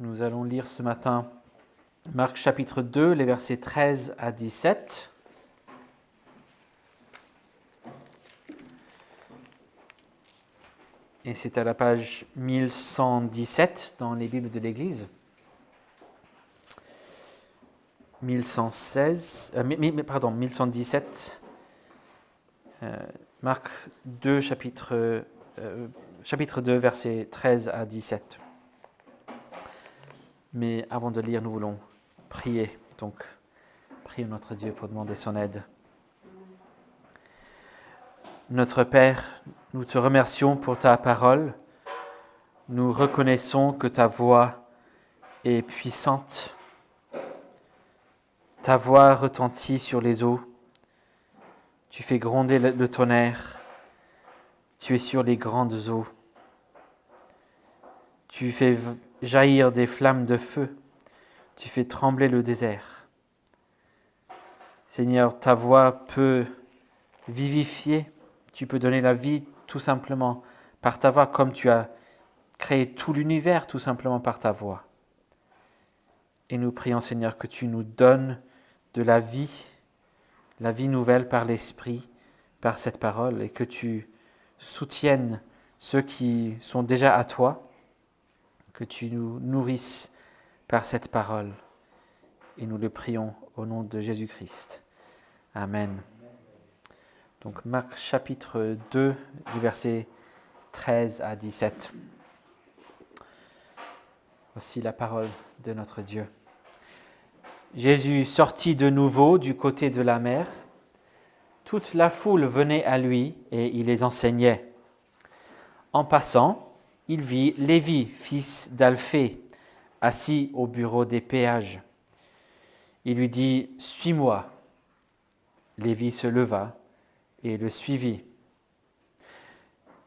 Nous allons lire ce matin Marc chapitre 2, les versets 13 à 17. Et c'est à la page 1117 dans les Bibles de l'Église. 1117. Marc 2, chapitre 2, versets 13 à 17. Mais avant de lire, nous voulons prier. Donc, prions notre Dieu pour demander son aide. Notre Père, nous te remercions pour ta parole. Nous reconnaissons que ta voix est puissante. Ta voix retentit sur les eaux. Tu fais gronder le tonnerre. Tu es sur les grandes eaux. Tu fais jaillir des flammes de feu. Tu fais trembler le désert. Seigneur, ta voix peut vivifier. Tu peux donner la vie tout simplement par ta voix, comme tu as créé tout l'univers tout simplement par ta voix. Et nous prions, Seigneur, que tu nous donnes de la vie nouvelle par l'Esprit, par cette parole, et que tu soutiennes ceux qui sont déjà à toi, que tu nous nourrisses par cette parole. Et nous le prions au nom de Jésus-Christ. Amen. Donc Marc chapitre 2, du verset 13 à 17. Voici la parole de notre Dieu. Jésus sortit de nouveau du côté de la mer. Toute la foule venait à lui et il les enseignait. En passant, il vit Lévi, fils d'Alphée, assis au bureau des péages. Il lui dit « Suis-moi ». Lévi se leva et le suivit.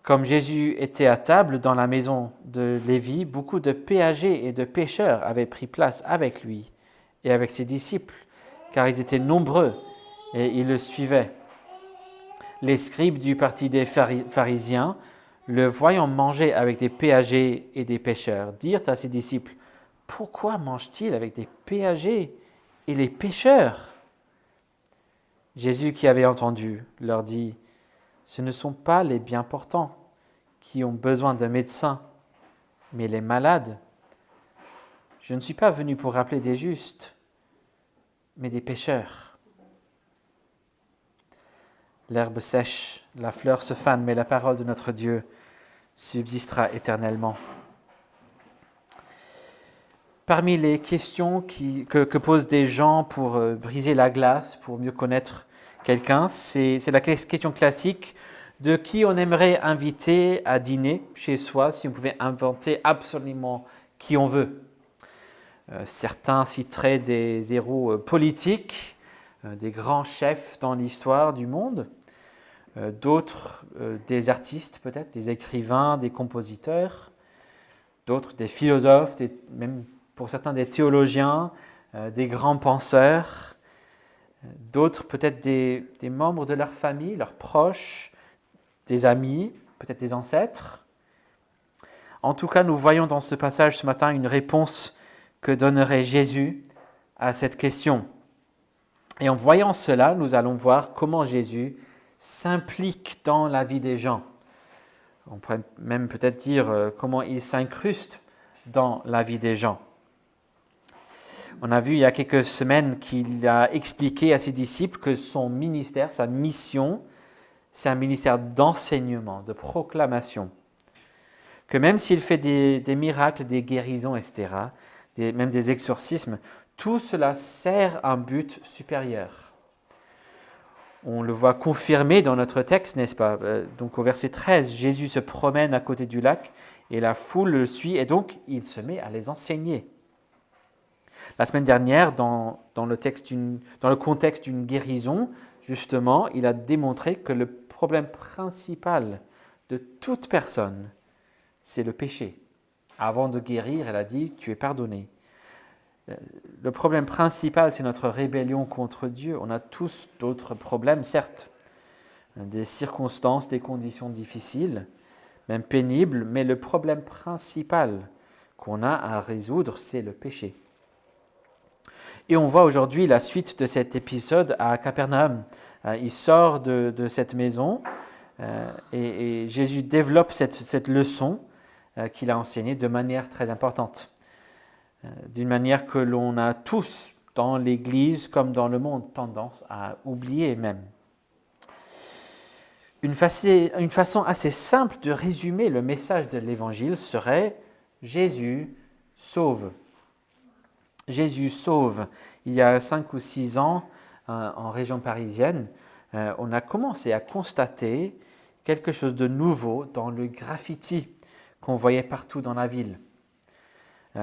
Comme Jésus était à table dans la maison de Lévi, beaucoup de péagers et de pêcheurs avaient pris place avec lui et avec ses disciples, car ils étaient nombreux et ils le suivaient. Les scribes du parti des pharisiens, le voyant manger avec des péagers et des pêcheurs, dirent à ses disciples « Pourquoi mange-t-il avec des péagers et les pêcheurs ?» Jésus, qui avait entendu, leur dit « Ce ne sont pas les bien portants qui ont besoin d'un médecin, mais les malades. Je ne suis pas venu pour rappeler des justes, mais des pécheurs. » L'herbe sèche, la fleur se fane, mais la parole de notre Dieu subsistera éternellement. Parmi les questions que posent des gens pour briser la glace, pour mieux connaître quelqu'un, c'est la question classique de qui on aimerait inviter à dîner chez soi, si on pouvait inventer absolument qui on veut. Certains citeraient des héros politiques, des grands chefs dans l'histoire du monde, d'autres des artistes peut-être, des écrivains, des compositeurs, d'autres des philosophes, même pour certains des théologiens, des grands penseurs, d'autres peut-être des membres de leur famille, leurs proches, des amis, peut-être des ancêtres. En tout cas, nous voyons dans ce passage ce matin une réponse que donnerait Jésus à cette question. Et en voyant cela, nous allons voir comment Jésus s'implique dans la vie des gens. On pourrait même peut-être dire comment il s'incruste dans la vie des gens. On a vu il y a quelques semaines qu'il a expliqué à ses disciples que son ministère, sa mission, c'est un ministère d'enseignement, de proclamation. Que même s'il fait des miracles, des guérisons, etc., même des exorcismes, tout cela sert un but supérieur. On le voit confirmé dans notre texte, n'est-ce pas ? Donc au verset 13, Jésus se promène à côté du lac et la foule le suit et donc il se met à les enseigner. La semaine dernière, dans le contexte d'une guérison, justement, il a démontré que le problème principal de toute personne, c'est le péché. Avant de guérir, elle a dit « tu es pardonné ». Le problème principal, c'est notre rébellion contre Dieu. On a tous d'autres problèmes, certes, des circonstances, des conditions difficiles, même pénibles, mais le problème principal qu'on a à résoudre, c'est le péché. Et on voit aujourd'hui la suite de cet épisode à Capernaum. Il sort de cette maison et Jésus développe cette leçon qu'il a enseignée de manière très importante. D'une manière que l'on a tous, dans l'Église comme dans le monde, tendance à oublier même. Une façon assez simple de résumer le message de l'Évangile serait « Jésus sauve ». Jésus sauve. Il y a 5 ou 6 ans, en région parisienne, on a commencé à constater quelque chose de nouveau dans le graffiti qu'on voyait partout dans la ville.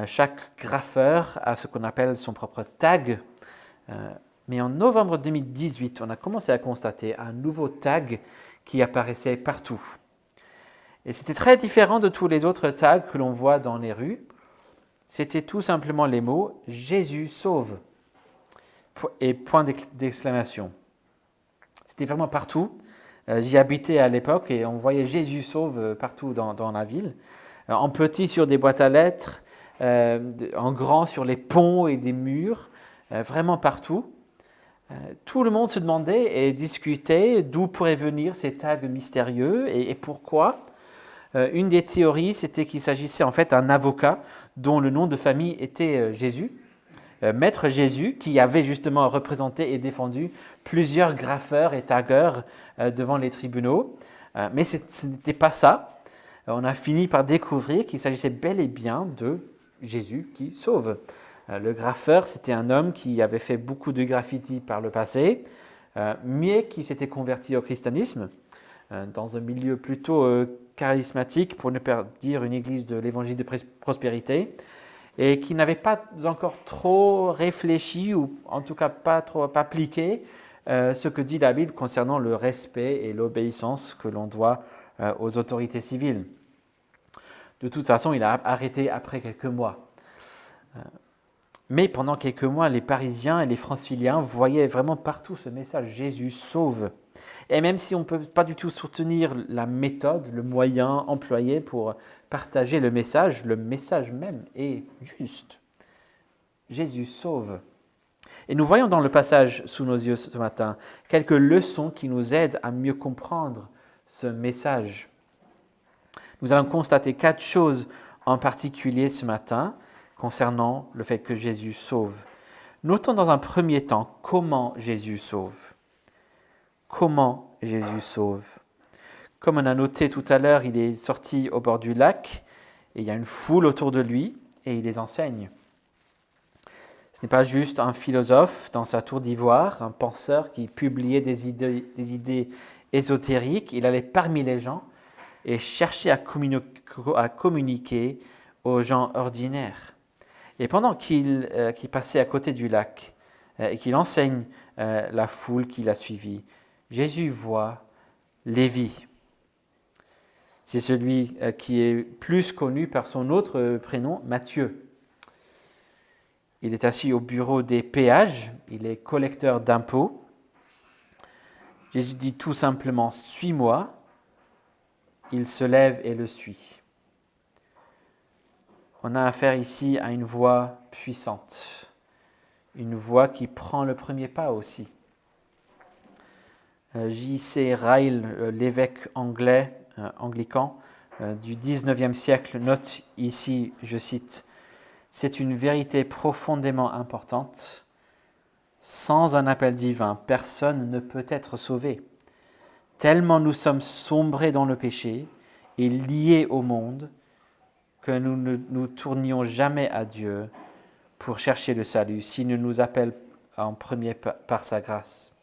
Chaque graffeur a ce qu'on appelle son propre tag. Mais en novembre 2018, on a commencé à constater un nouveau tag qui apparaissait partout. Et c'était très différent de tous les autres tags que l'on voit dans les rues. C'était tout simplement les mots « Jésus sauve » et point d'exclamation. C'était vraiment partout. J'y habitais à l'époque et on voyait « Jésus sauve » partout dans la ville. En petit sur des boîtes à lettres, en grand sur les ponts et des murs, vraiment partout. Tout le monde se demandait et discutait d'où pourraient venir ces tags mystérieux et pourquoi. Une des théories, c'était qu'il s'agissait en fait d'un avocat dont le nom de famille était Jésus, Maître Jésus, qui avait justement représenté et défendu plusieurs graffeurs et taggeurs devant les tribunaux. Mais ce n'était pas ça. On a fini par découvrir qu'il s'agissait bel et bien de Jésus qui sauve. Le graffeur, c'était un homme qui avait fait beaucoup de graffiti par le passé, mais qui s'était converti au christianisme dans un milieu plutôt charismatique, pour ne pas dire une église de l'évangile de prospérité, et qui n'avait pas encore trop réfléchi, ou en tout cas pas trop appliqué, ce que dit la Bible concernant le respect et l'obéissance que l'on doit aux autorités civiles. De toute façon, il a arrêté après quelques mois. Mais pendant quelques mois, les Parisiens et les Franciliens voyaient vraiment partout ce message « Jésus sauve ». Et même si on ne peut pas du tout soutenir la méthode, le moyen employé pour partager le message même est juste. Jésus sauve. Et nous voyons dans le passage sous nos yeux ce matin quelques leçons qui nous aident à mieux comprendre ce message. Nous allons constater 4 choses en particulier ce matin concernant le fait que Jésus sauve. Notons dans un premier temps comment Jésus sauve. Comment Jésus sauve. Comme on a noté tout à l'heure, il est sorti au bord du lac et il y a une foule autour de lui et il les enseigne. Ce n'est pas juste un philosophe dans sa tour d'ivoire, un penseur qui publiait des idées ésotériques. Il allait parmi les gens et cherchait à communiquer aux gens ordinaires. Et pendant qu'il passait à côté du lac et qu'il enseigne la foule qui l'a suivi, Jésus voit Lévi. C'est celui qui est plus connu par son autre prénom, Matthieu. Il est assis au bureau des péages, il est collecteur d'impôts. Jésus dit tout simplement « Suis-moi ». Il se lève et le suit. On a affaire ici à une voix puissante, une voix qui prend le premier pas aussi. J.C. Ryle, l'évêque anglican du XIXe siècle, note ici, je cite, « C'est une vérité profondément importante. Sans un appel divin, personne ne peut être sauvé. Tellement nous sommes sombrés dans le péché et liés au monde que nous ne nous tournions jamais à Dieu pour chercher le salut s'il ne nous appelle en premier par sa grâce.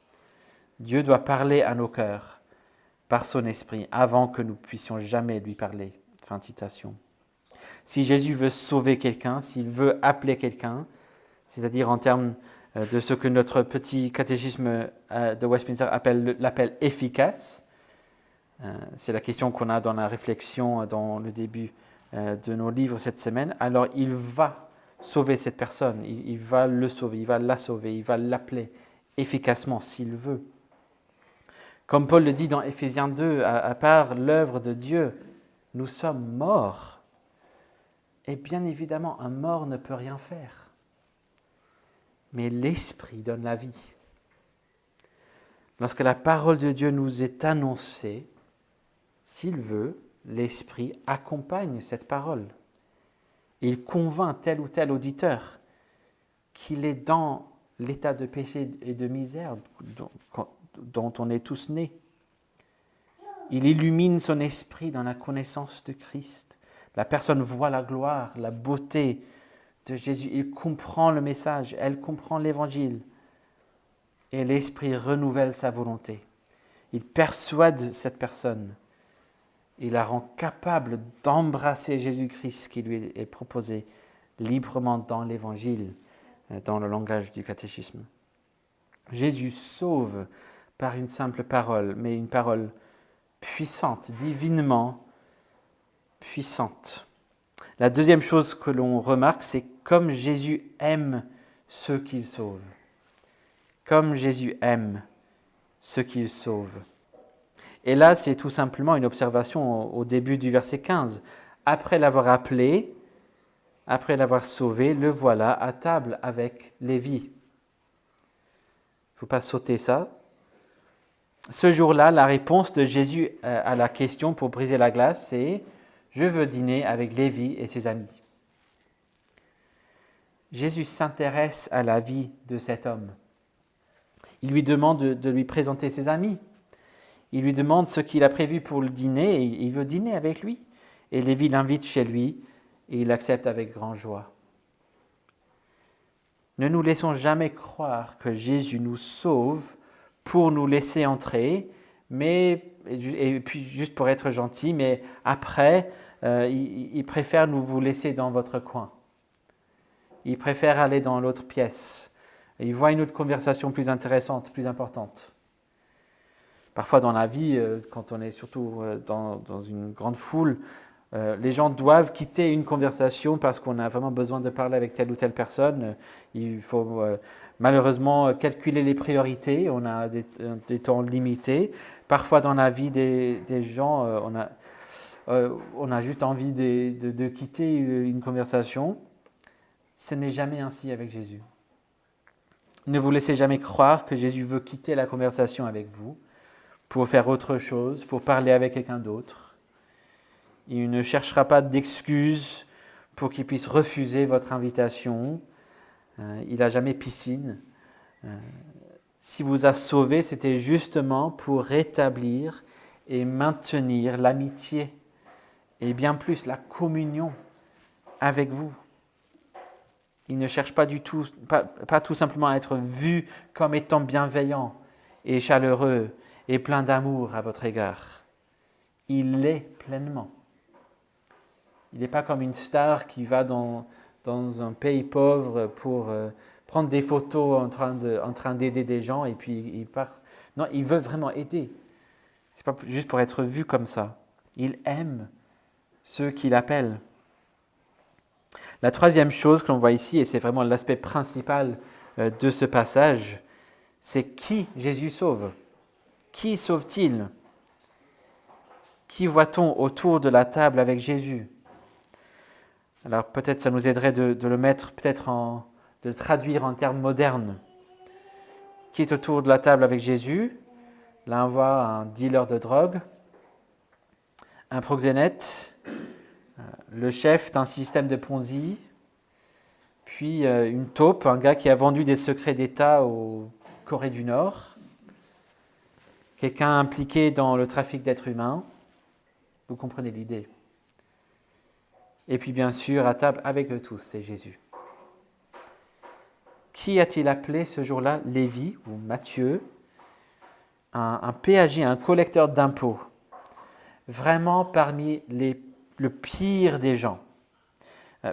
Dieu doit parler à nos cœurs par son esprit avant que nous puissions jamais lui parler. » Fin de citation. Si Jésus veut sauver quelqu'un, s'il veut appeler quelqu'un, c'est-à-dire en termes de ce que notre petit catéchisme de Westminster appelle l'appel efficace, c'est la question qu'on a dans la réflexion dans le début de nos livres cette semaine, alors il va sauver cette personne, il va le sauver, il va la sauver, il va l'appeler efficacement s'il veut. Comme Paul le dit dans Éphésiens 2, à part l'œuvre de Dieu, nous sommes morts. Et bien évidemment, un mort ne peut rien faire. Mais l'Esprit donne la vie. Lorsque la parole de Dieu nous est annoncée, s'il veut, l'Esprit accompagne cette parole. Il convainc tel ou tel auditeur qu'il est dans l'état de péché et de misère dont on est tous nés. Il illumine son esprit dans la connaissance de Christ. La personne voit la gloire, la beauté de Jésus. Il comprend le message, elle comprend l'évangile. Et l'Esprit renouvelle sa volonté. Il persuade cette personne. Il la rend capable d'embrasser Jésus-Christ qui lui est proposé librement dans l'Évangile, dans le langage du catéchisme. Jésus sauve par une simple parole, mais une parole puissante, divinement puissante. La deuxième chose que l'on remarque, c'est comme Jésus aime ceux qu'il sauve. Comme Jésus aime ceux qu'il sauve. Et là, c'est tout simplement une observation au début du verset 15. Après l'avoir appelé, après l'avoir sauvé, le voilà à table avec Lévi. Il ne faut pas sauter ça. Ce jour-là, la réponse de Jésus à la question pour briser la glace, c'est « Je veux dîner avec Lévi et ses amis ». Jésus s'intéresse à la vie de cet homme. Il lui demande de lui présenter ses amis. Il lui demande ce qu'il a prévu pour le dîner et il veut dîner avec lui. Et Lévi l'invite chez lui et il accepte avec grande joie. Ne nous laissons jamais croire que Jésus nous sauve pour nous laisser entrer, et puis juste pour être gentil, mais après, il préfère vous laisser dans votre coin. Il préfère aller dans l'autre pièce. Il voit une autre conversation plus intéressante, plus importante. Parfois dans la vie, quand on est surtout dans une grande foule, les gens doivent quitter une conversation parce qu'on a vraiment besoin de parler avec telle ou telle personne. Il faut malheureusement calculer les priorités, on a des temps limités. Parfois dans la vie des gens, on a juste envie de quitter une conversation. Ce n'est jamais ainsi avec Jésus. Ne vous laissez jamais croire que Jésus veut quitter la conversation avec vous pour faire autre chose, pour parler avec quelqu'un d'autre. Il ne cherchera pas d'excuses pour qu'il puisse refuser votre invitation. Il n'a jamais piscine. S'il vous a sauvé, c'était justement pour rétablir et maintenir l'amitié et bien plus la communion avec vous. Il ne cherche pas du tout, pas tout simplement à être vu comme étant bienveillant et chaleureux et plein d'amour à votre égard. Il l'est pleinement. Il n'est pas comme une star qui va dans un pays pauvre pour prendre des photos en train d'aider des gens et puis il part. Non, il veut vraiment aider. Ce n'est pas juste pour être vu comme ça. Il aime ceux qu'il appelle. La troisième chose que l'on voit ici, et c'est vraiment l'aspect principal de ce passage, c'est qui Jésus sauve. Qui sauve-t-il? Qui voit-on autour de la table avec Jésus? Alors peut-être ça nous aiderait de le mettre, de le traduire en termes modernes. Qui est autour de la table avec Jésus? Là on voit un dealer de drogue, un proxénète, le chef d'un système de Ponzi, puis une taupe, un gars qui a vendu des secrets d'État au Corée du Nord, quelqu'un impliqué dans le trafic d'êtres humains. Vous comprenez l'idée. Et puis bien sûr, à table avec eux tous, c'est Jésus. Qui a-t-il appelé ce jour-là? Lévi ou Matthieu, un péagier, un collecteur d'impôts, vraiment parmi le pire des gens.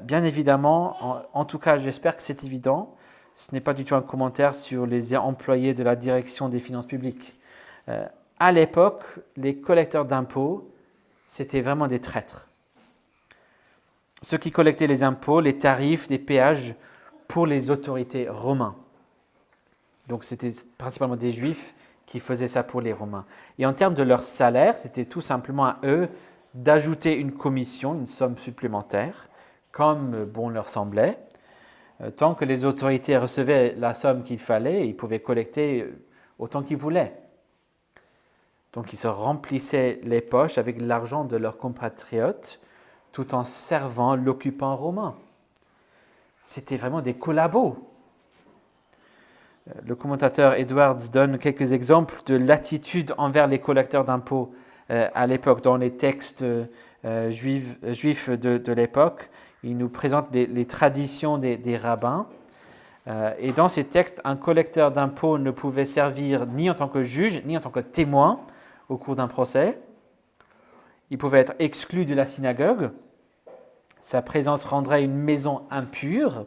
Bien évidemment, en tout cas j'espère que c'est évident, ce n'est pas du tout un commentaire sur les employés de la direction des finances publiques. À l'époque, les collecteurs d'impôts, c'était vraiment des traîtres. Ceux qui collectaient les impôts, les tarifs, les péages pour les autorités romains. Donc c'était principalement des Juifs qui faisaient ça pour les Romains. Et en termes de leur salaire, c'était tout simplement à eux d'ajouter une commission, une somme supplémentaire, comme bon leur semblait. Tant que les autorités recevaient la somme qu'il fallait, ils pouvaient collecter autant qu'ils voulaient. Donc ils se remplissaient les poches avec l'argent de leurs compatriotes tout en servant l'occupant romain. C'était vraiment des collabos. Le commentateur Edwards donne quelques exemples de l'attitude envers les collecteurs d'impôts à l'époque dans les textes juifs de l'époque. Il nous présente les traditions des rabbins. Et dans ces textes, un collecteur d'impôts ne pouvait servir ni en tant que juge, ni en tant que témoin au cours d'un procès. Il pouvait être exclu de la synagogue. Sa présence rendrait une maison impure.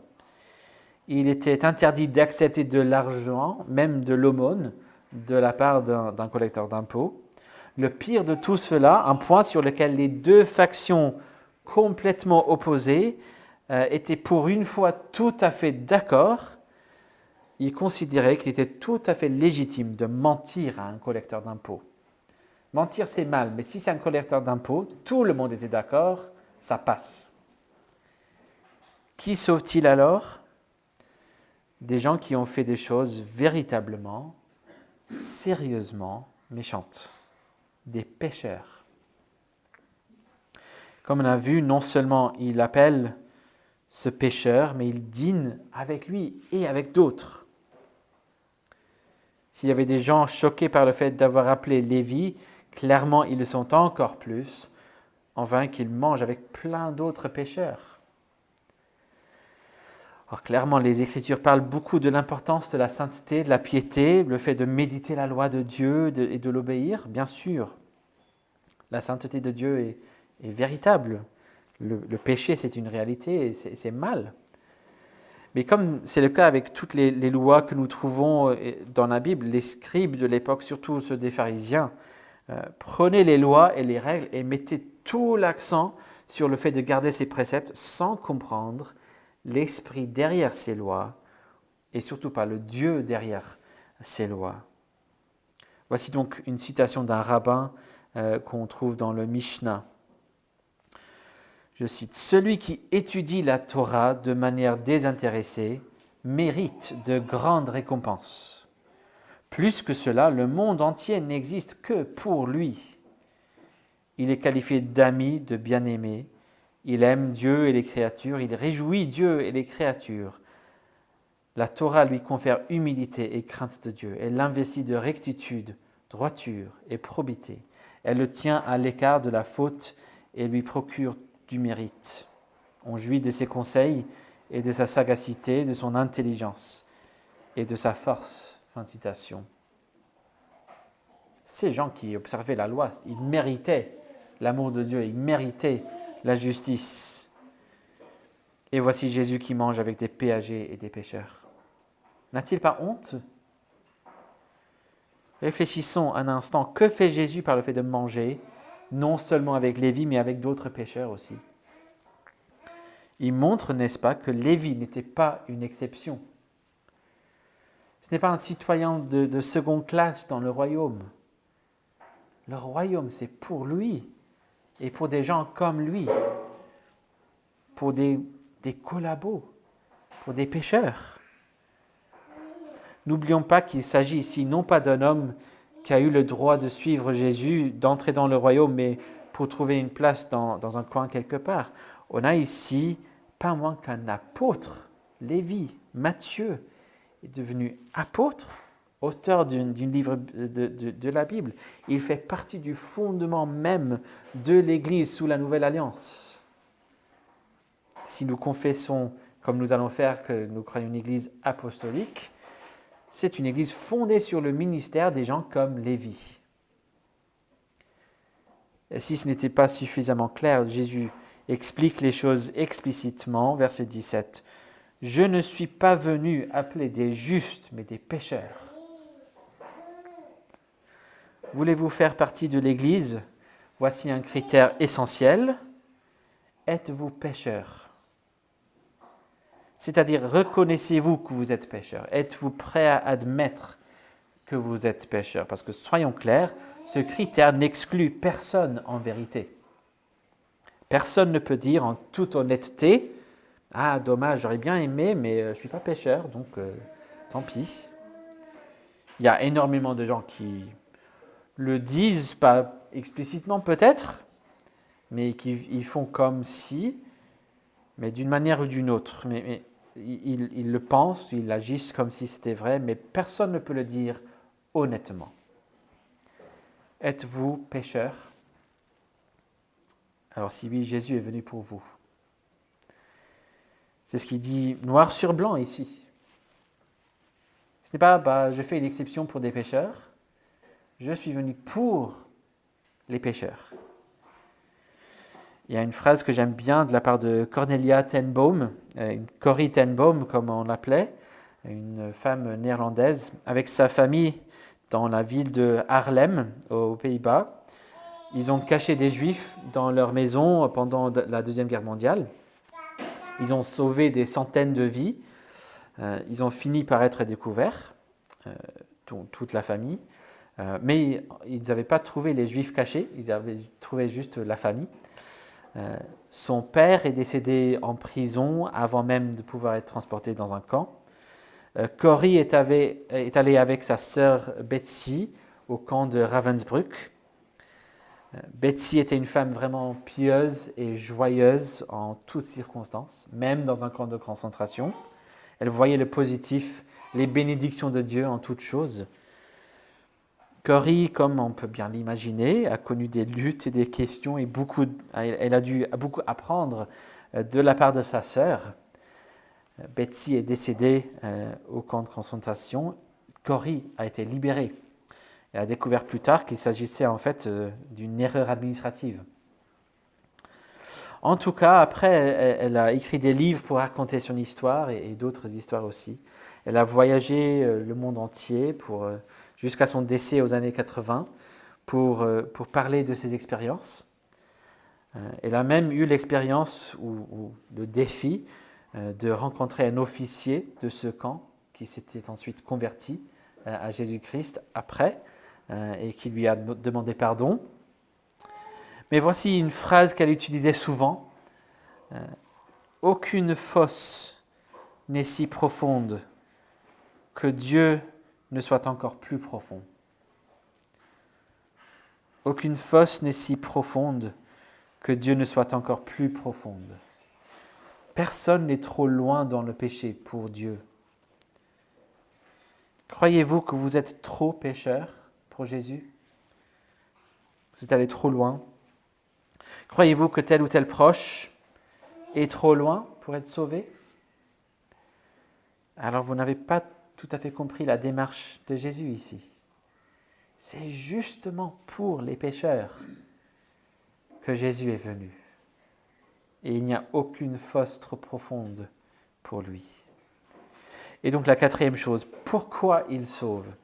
Il était interdit d'accepter de l'argent, même de l'aumône, de la part d'un collecteur d'impôts. Le pire de tout cela, un point sur lequel les deux factions complètement opposées étaient pour une fois tout à fait d'accord, ils considéraient qu'il était tout à fait légitime de mentir à un collecteur d'impôts. Mentir, c'est mal, mais si c'est un collecteur d'impôts, tout le monde était d'accord, ça passe. Qui sauve-t-il alors ? Des gens qui ont fait des choses véritablement, sérieusement méchantes. Des pécheurs. Comme on a vu, non seulement il appelle ce pécheur, mais il dîne avec lui et avec d'autres. S'il y avait des gens choqués par le fait d'avoir appelé Lévi, clairement ils le sont encore plus, en vain qu'il mange avec plein d'autres pécheurs. Alors clairement, les Écritures parlent beaucoup de l'importance de la sainteté, de la piété, le fait de méditer la loi de Dieu et de l'obéir, bien sûr. La sainteté de Dieu est véritable. Le péché, c'est une réalité et c'est mal. Mais comme c'est le cas avec toutes les lois que nous trouvons dans la Bible, les scribes de l'époque, surtout ceux des pharisiens, prenaient les lois et les règles et mettaient tout l'accent sur le fait de garder ces préceptes sans comprendre l'esprit derrière ces lois et surtout pas le Dieu derrière ces lois. Voici donc une citation d'un rabbin qu'on trouve dans le Mishnah. Je cite, « Celui qui étudie la Torah de manière désintéressée mérite de grandes récompenses. Plus que cela, le monde entier n'existe que pour lui. Il est qualifié d'ami, de bien-aimé. Il aime Dieu et les créatures. Il réjouit Dieu et les créatures. La Torah lui confère humilité et crainte de Dieu. Elle l'investit de rectitude, droiture et probité. Elle le tient à l'écart de la faute et lui procure du mérite. On jouit de ses conseils et de sa sagacité, de son intelligence et de sa force. » Fin de citation. Ces gens qui observaient la loi, ils méritaient l'amour de Dieu, ils méritaient la justice. Et voici Jésus qui mange avec des péagers et des pécheurs. N'a-t-il pas honte ? Réfléchissons un instant. Que fait Jésus par le fait de manger, non seulement avec Lévi, mais avec d'autres pécheurs aussi ? Il montre, n'est-ce pas, que Lévi n'était pas une exception. Ce n'est pas un citoyen de seconde classe dans le royaume. Le royaume, c'est pour lui et pour des gens comme lui, pour des collabos, pour des pécheurs. N'oublions pas qu'il s'agit ici non pas d'un homme qui a eu le droit de suivre Jésus, d'entrer dans le royaume, mais pour trouver une place dans un coin quelque part. On a ici pas moins qu'un apôtre, Lévi, Matthieu, est devenu apôtre, auteur d'un livre de la Bible. Il fait partie du fondement même de l'Église sous la Nouvelle Alliance. Si nous confessons, comme nous allons faire, que nous croyons une Église apostolique, c'est une Église fondée sur le ministère des gens comme Lévi. Et si ce n'était pas suffisamment clair, Jésus explique les choses explicitement, verset 17. « Je ne suis pas venu appeler des justes, mais des pécheurs. » Voulez-vous faire partie de l'Église ? Voici un critère essentiel. Êtes-vous pécheur ? C'est-à-dire, reconnaissez-vous que vous êtes pécheur ? Êtes-vous prêt à admettre que vous êtes pécheur ? Parce que, soyons clairs, ce critère n'exclut personne en vérité. Personne ne peut dire en toute honnêteté Ah, dommage, j'aurais bien aimé, mais je ne suis pas pécheur, donc tant pis. Il y a énormément de gens qui le disent, pas explicitement peut-être, mais qui ils font comme si, mais d'une manière ou d'une autre. Mais ils le pensent, ils agissent comme si c'était vrai, mais personne ne peut le dire honnêtement. Êtes-vous pécheur? Alors si oui, Jésus est venu pour vous. C'est ce qu'il dit noir sur blanc ici. Ce n'est pas, je fais une exception pour des pécheurs. Je suis venu pour les pécheurs. Il y a une phrase que j'aime bien de la part de Cornelia ten Boom, Corrie ten Boom comme on l'appelait, une femme néerlandaise, avec sa famille dans la ville de Haarlem, aux Pays-Bas. Ils ont caché des Juifs dans leur maison pendant la Deuxième Guerre mondiale. Ils ont sauvé des centaines de vies. Ils ont fini par être découverts, toute la famille. Mais ils n'avaient pas trouvé les Juifs cachés, ils avaient trouvé juste la famille. Son père est décédé en prison avant même de pouvoir être transporté dans un camp. Corrie est allé avec sa sœur Betsy au camp de Ravensbrück. Betsy était une femme vraiment pieuse et joyeuse en toutes circonstances, même dans un camp de concentration. Elle voyait le positif, les bénédictions de Dieu en toutes choses. Corrie, comme on peut bien l'imaginer, a connu des luttes et des questions et elle a dû beaucoup apprendre de la part de sa sœur. Betsy est décédée au camp de concentration. Corrie a été libérée. Elle a découvert plus tard qu'il s'agissait en fait d'une erreur administrative. En tout cas, après, elle a écrit des livres pour raconter son histoire et d'autres histoires aussi. Elle a voyagé le monde entier jusqu'à son décès aux années 80 pour parler de ses expériences. Elle a même eu l'expérience ou le défi de rencontrer un officier de ce camp qui s'était ensuite converti à Jésus-Christ après et qui lui a demandé pardon. Mais voici une phrase qu'elle utilisait souvent. Aucune fosse n'est si profonde que Dieu ne soit encore plus profond. Aucune fosse n'est si profonde que Dieu ne soit encore plus profonde. Personne n'est trop loin dans le péché pour Dieu. Croyez-vous que vous êtes trop pécheur pour Jésus? Vous êtes allé trop loin? Croyez-vous que tel ou tel proche est trop loin pour être sauvé? Alors vous n'avez pas tout à fait compris la démarche de Jésus ici. C'est justement pour les pécheurs que Jésus est venu. Et il n'y a aucune fosse trop profonde pour lui. Et donc la quatrième chose, pourquoi il sauve?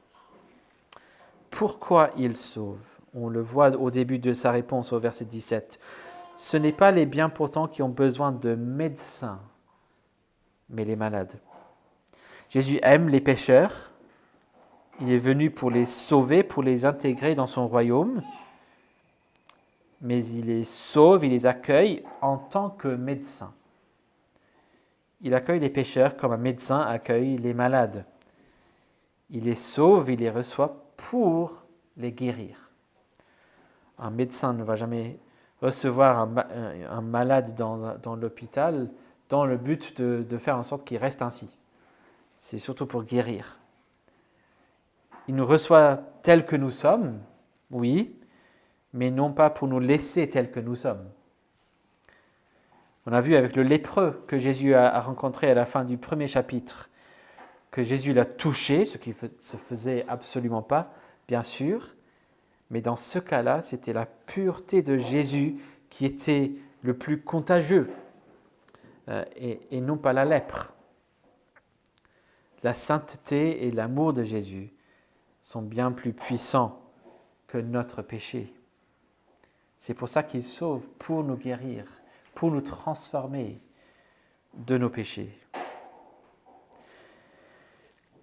Pourquoi il sauve? On le voit au début de sa réponse au verset 17. Ce n'est pas les bien portants qui ont besoin de médecins, mais les malades. Jésus aime les pécheurs. Il est venu pour les sauver, pour les intégrer dans son royaume. Mais il les sauve, il les accueille en tant que médecin. Il accueille les pécheurs comme un médecin accueille les malades. Il les sauve, il les reçoit pour les guérir. Un médecin ne va jamais recevoir un malade dans l'hôpital dans le but de faire en sorte qu'il reste ainsi. C'est surtout pour guérir. Il nous reçoit tels que nous sommes, oui, mais non pas pour nous laisser tels que nous sommes. On a vu avec le lépreux que Jésus a rencontré à la fin du premier chapitre, que Jésus l'a touché, ce qui ne se faisait absolument pas, bien sûr, mais dans ce cas-là, c'était la pureté de Jésus qui était le plus contagieux, et non pas la lèpre. La sainteté et l'amour de Jésus sont bien plus puissants que notre péché. C'est pour ça qu'il sauve, pour nous guérir, pour nous transformer de nos péchés.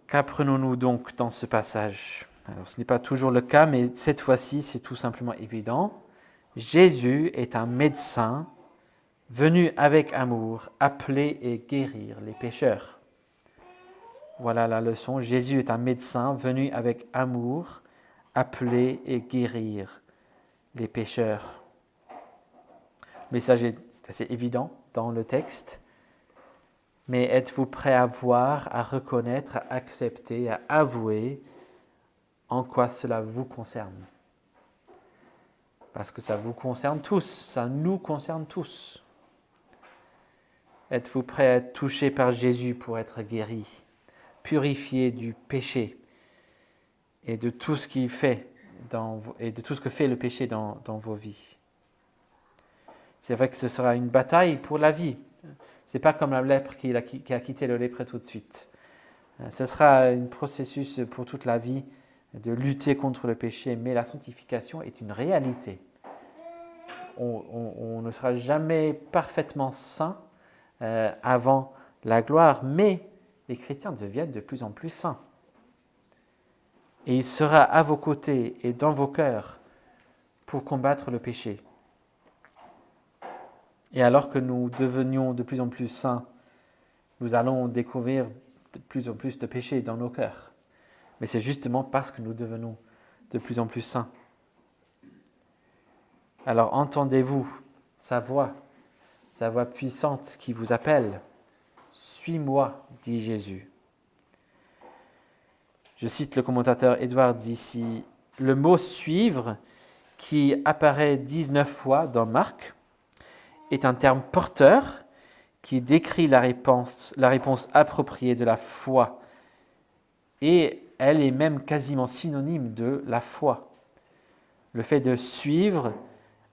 Qu'apprenons-nous donc dans ce passage? Alors, ce n'est pas toujours le cas, mais cette fois-ci, c'est tout simplement évident. Jésus est un médecin venu avec amour, appeler et guérir les pécheurs. Voilà la leçon. Jésus est un médecin venu avec amour, appeler et guérir les pécheurs. Le message est assez évident dans le texte, mais êtes-vous prêt à voir, à reconnaître, à accepter, à avouer en quoi cela vous concerne? Parce que ça vous concerne tous, ça nous concerne tous. Êtes-vous prêt à être touché par Jésus pour être guéri, purifié du péché et de tout ce qu'il fait et de tout ce que fait le péché dans vos vies? C'est vrai que ce sera une bataille pour la vie. Ce n'est pas comme la lèpre qui a quitté le lépreux tout de suite. Ce sera un processus pour toute la vie de lutter contre le péché, mais la sanctification est une réalité. On ne sera jamais parfaitement saint avant la gloire, mais les chrétiens deviennent de plus en plus saints. Et il sera à vos côtés et dans vos cœurs pour combattre le péché. Et alors que nous devenions de plus en plus saints, nous allons découvrir de plus en plus de péchés dans nos cœurs. Mais c'est justement parce que nous devenons de plus en plus saints. Alors entendez-vous sa voix puissante qui vous appelle. « Suis-moi », dit Jésus. Je cite le commentateur Edward ici. Le mot « suivre » qui apparaît 19 fois dans Marc est un terme porteur qui décrit la réponse appropriée de la foi. Et elle est même quasiment synonyme de la foi. Le fait de suivre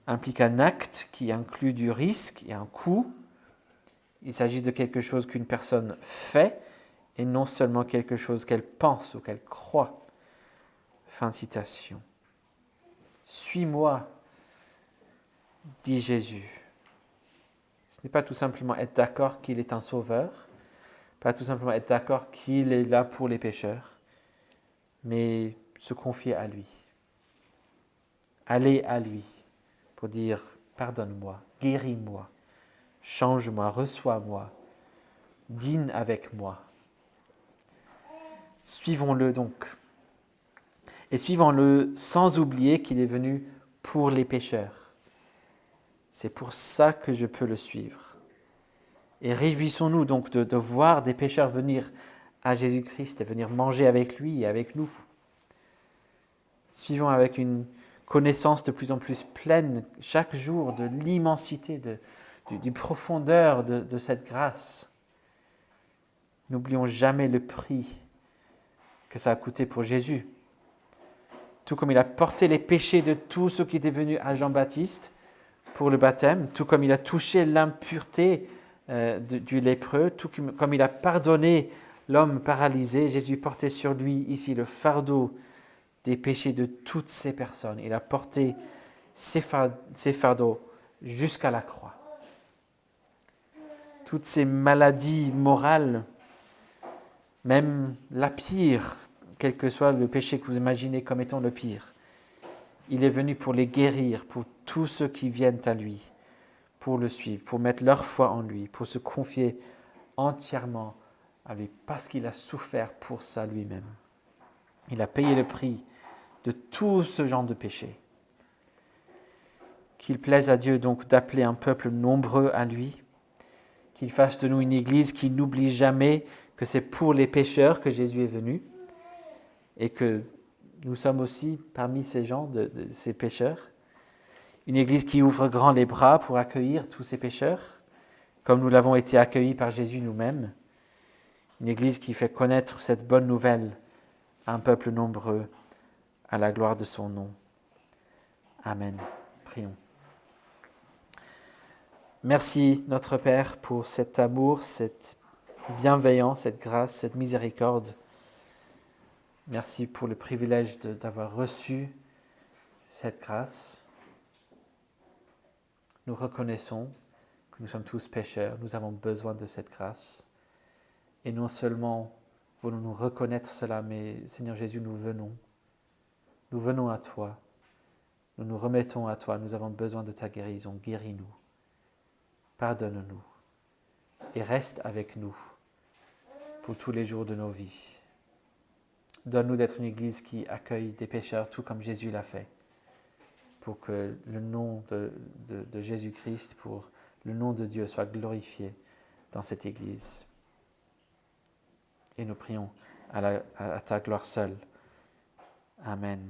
implique un acte qui inclut du risque et un coût. Il s'agit de quelque chose qu'une personne fait et non seulement quelque chose qu'elle pense ou qu'elle croit. Fin de citation. « Suis-moi », dit Jésus. Ce n'est pas tout simplement être d'accord qu'il est un sauveur, pas tout simplement être d'accord qu'il est là pour les pécheurs, mais se confier à lui. Aller à lui pour dire « pardonne-moi, guéris-moi, change-moi, reçois-moi, dîne avec moi ». Suivons-le donc. Et suivons-le sans oublier qu'il est venu pour les pécheurs. C'est pour ça que je peux le suivre. Et réjouissons-nous donc de voir des pécheurs venir à Jésus-Christ et venir manger avec lui et avec nous. Suivons avec une connaissance de plus en plus pleine chaque jour de l'immensité, du profondeur de cette grâce. N'oublions jamais le prix que ça a coûté pour Jésus. Tout comme il a porté les péchés de tous ceux qui étaient venus à Jean-Baptiste pour le baptême, tout comme il a touché l'impureté du lépreux, tout comme il a pardonné l'homme paralysé, Jésus portait sur lui ici le fardeau des péchés de toutes ces personnes. Il a porté ces fardeaux jusqu'à la croix. Toutes ces maladies morales, même la pire, quel que soit le péché que vous imaginez comme étant le pire, il est venu pour les guérir, pour tous ceux qui viennent à lui, pour le suivre, pour mettre leur foi en lui, pour se confier entièrement à lui, parce qu'il a souffert pour ça lui-même. Il a payé le prix de tout ce genre de péché. Qu'il plaise à Dieu donc d'appeler un peuple nombreux à lui, qu'il fasse de nous une église qui n'oublie jamais que c'est pour les pécheurs que Jésus est venu, et que nous sommes aussi parmi ces gens, de ces pécheurs. Une église qui ouvre grand les bras pour accueillir tous ces pécheurs, comme nous l'avons été accueillis par Jésus nous-mêmes. Une église qui fait connaître cette bonne nouvelle à un peuple nombreux, à la gloire de son nom. Amen. Prions. Merci, notre Père, pour cet amour, cette bienveillance, cette grâce, cette miséricorde. Merci pour le privilège d'avoir reçu cette grâce. Nous reconnaissons que nous sommes tous pécheurs, nous avons besoin de cette grâce. Et non seulement voulons-nous reconnaître cela, mais Seigneur Jésus, nous venons à toi, nous nous remettons à toi, nous avons besoin de ta guérison, guéris-nous. pardonne-nous et reste avec nous pour tous les jours de nos vies. Donne-nous d'être une Église qui accueille des pécheurs tout comme Jésus l'a fait, pour que le nom de Jésus-Christ, pour le nom de Dieu soit glorifié dans cette Église. Et nous prions à ta gloire seule. Amen.